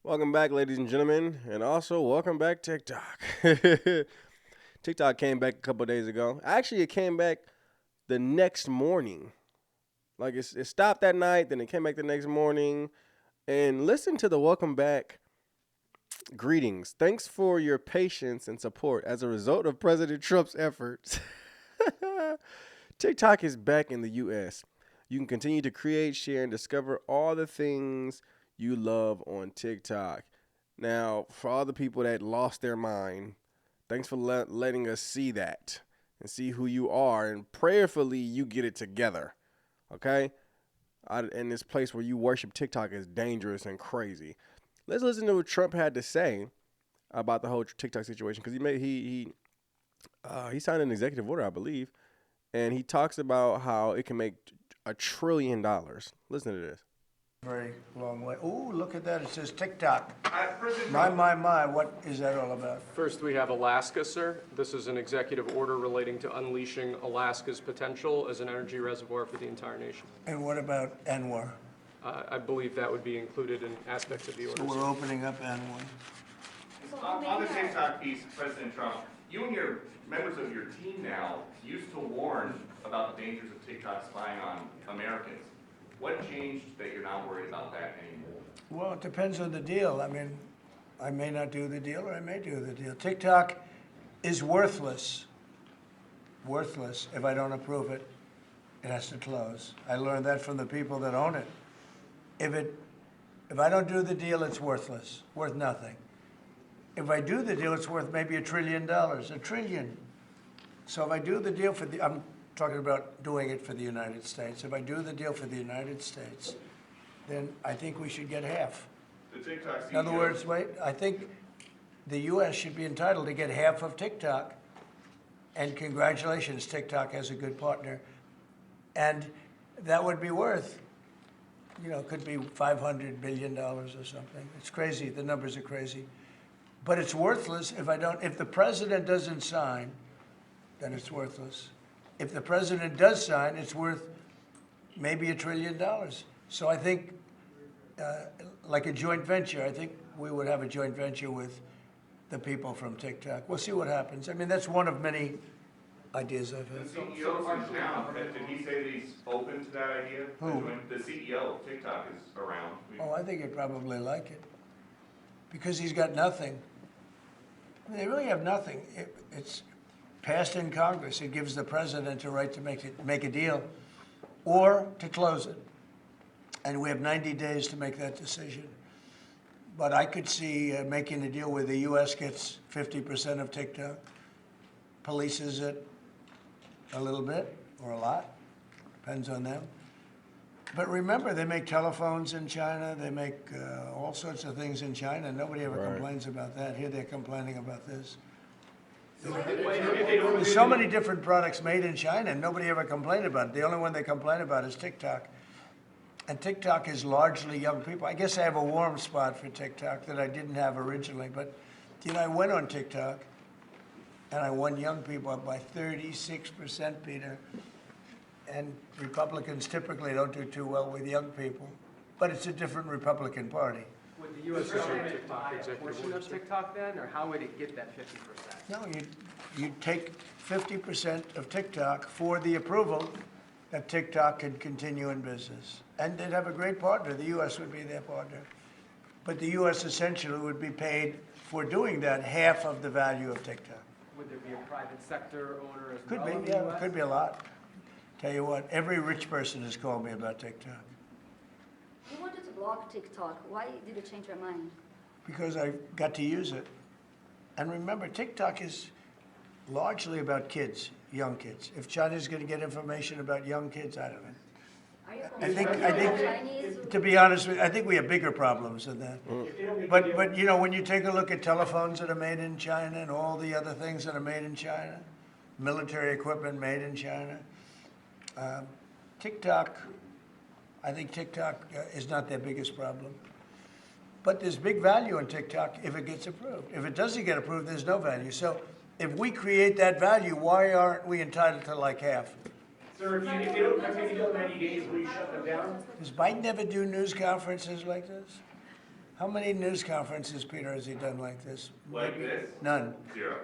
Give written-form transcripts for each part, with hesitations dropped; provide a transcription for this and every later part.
Welcome back, ladies and gentlemen, and also welcome back, TikTok. TikTok came back a couple days ago. Actually, it came back the next morning. Like it stopped that night, then it came back the next morning. And listen to the welcome back greetings. Thanks for your patience and support. As a result of President Trump's efforts, TikTok is back in the U.S. You can continue to create, share, and discover all the things you love on TikTok. Now, for all the people that lost their mind, thanks for letting us see that and see who you are. And prayerfully, you get it together. Okay? In this place where you worship TikTok is dangerous and crazy. Let's listen to what Trump had to say about the whole TikTok situation because he signed an executive order, I believe, and he talks about how it can make $1 trillion. Listen to this. Very long way. Ooh, look at that. It says TikTok. President My, Trump, my, my. What is that all about? First, we have Alaska, sir. This is an executive order relating to unleashing Alaska's potential as an energy reservoir for the entire nation. And what about Anwar? I believe that would be included in aspects of the So order. we're opening up Anwar. on the TikTok piece, President Trump, you and your members of your team now used to warn about the dangers of TikTok spying on Americans. What changed that you're not worried about that anymore? Well, it depends on the deal. I mean, I may not do the deal or I may do the deal. TikTok is worthless. Worthless. If I don't approve it, it has to close. I learned that from the people that own it. If I don't do the deal, it's worthless. Worth nothing. If I do the deal, it's worth maybe $1 trillion. $1 trillion. So if I do the deal I'm talking about doing it for the United States. If I do the deal for the United States, then I think we should get half. The TikTok CEO, In other words, I think the U.S. should be entitled to get half of TikTok. And congratulations, TikTok has a good partner. And that would be worth, could be $500 billion or something. It's crazy. The numbers are crazy. But it's worthless if the president doesn't sign, then it's worthless. If the president does sign, it's worth maybe $1 trillion. So I think, like a joint venture, I think we would have a joint venture with the people from TikTok. We'll see what happens. I mean, that's one of many ideas I've the had. CEO is now, did he say that he's open to that idea? Who? The CEO of TikTok is around. Oh, I think he'd probably like it. Because he's got nothing. I mean, they really have nothing. It's passed in Congress. It gives the president a right to make a deal or to close it. And we have 90 days to make that decision. But I could see making a deal where the U.S. gets 50% of TikTok, polices it a little bit or a lot, depends on them. But remember, they make telephones in China. They make all sorts of things in China. Nobody ever complains about that. Here they're complaining about this. There's so many different products made in China, and nobody ever complained about it. The only one they complain about is TikTok. And TikTok is largely young people. I guess I have a warm spot for TikTok that I didn't have originally. But, I went on TikTok, and I won young people up by 36%, Peter. And Republicans typically don't do too well with young people. But it's a different Republican Party. Would the U.S. government buy a portion of TikTok then, or how would it get that 50%? No, you'd take 50% of TikTok for the approval that TikTok could continue in business. And they'd have a great partner. The U.S. would be their partner. But the U.S. essentially would be paid for doing that half of the value of TikTok. Would there be a private sector owner as Could well in be, the yeah, U.S.? could be a lot. Tell you what, every rich person has called me about TikTok You wanted to block TikTok. Why did you change your mind? because I got to use it. And remember, TikTok is largely about kids, young kids. If China's going to get information about young kids, I don't know. Are you I think, Chinese? to be honest with you, I think we have bigger problems than that. But when you take a look at telephones that are made in China and all the other things that are made in China, military equipment made in China, TikTok, I think TikTok is not their biggest problem. But there's big value in TikTok if it gets approved. If it doesn't get approved, there's no value. So if we create that value, why aren't we entitled to like half? Sir, if they don't take a deal in 90 days, will you shut them down? Does Biden ever do news conferences like this? How many news conferences, Peter, has he done like this? Like this? None. 0.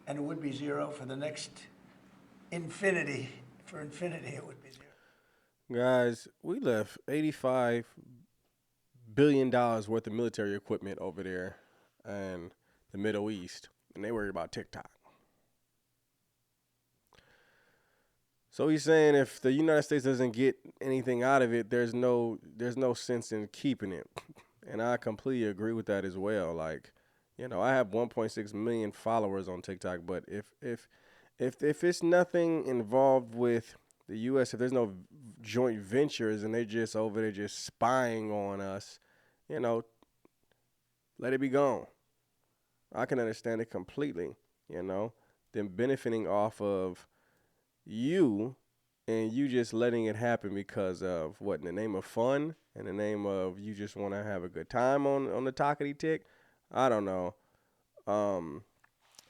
And it would be 0 for the next infinity. For infinity, it would be 0. Guys, we left $85 billion worth of military equipment over there in the Middle East, and they worry about TikTok. So he's saying if the United States doesn't get anything out of it, there's no sense in keeping it. And I completely agree with that as well. Like, you know, I have 1.6 million followers on TikTok, but if it's nothing involved with the U.S., if there's no joint ventures and they're just over there just spying on us, you know, let it be gone. I can understand it completely, you know, them benefiting off of you and you just letting it happen because of what, in the name of fun, in the name of you just want to have a good time on the Talkity Tick. I don't know.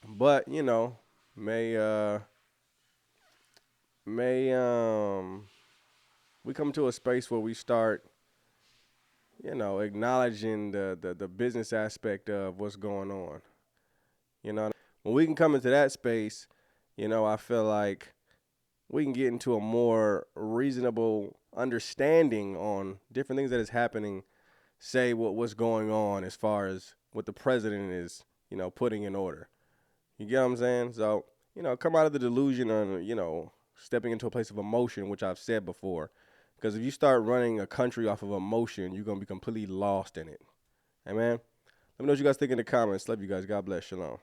But, you know, may we come to a space where we start, you know, acknowledging the business aspect of what's going on. You know, when we can come into that space, you know, I feel like we can get into a more reasonable understanding on different things that is happening, say what's going on as far as what the president is, you know, putting in order. You get what I'm saying? So, you know, come out of the delusion on, you know, stepping into a place of emotion, which I've said before. Because if you start running a country off of emotion, you're going to be completely lost in it. Amen? Let me know what you guys think in the comments. Love you guys. God bless. Shalom.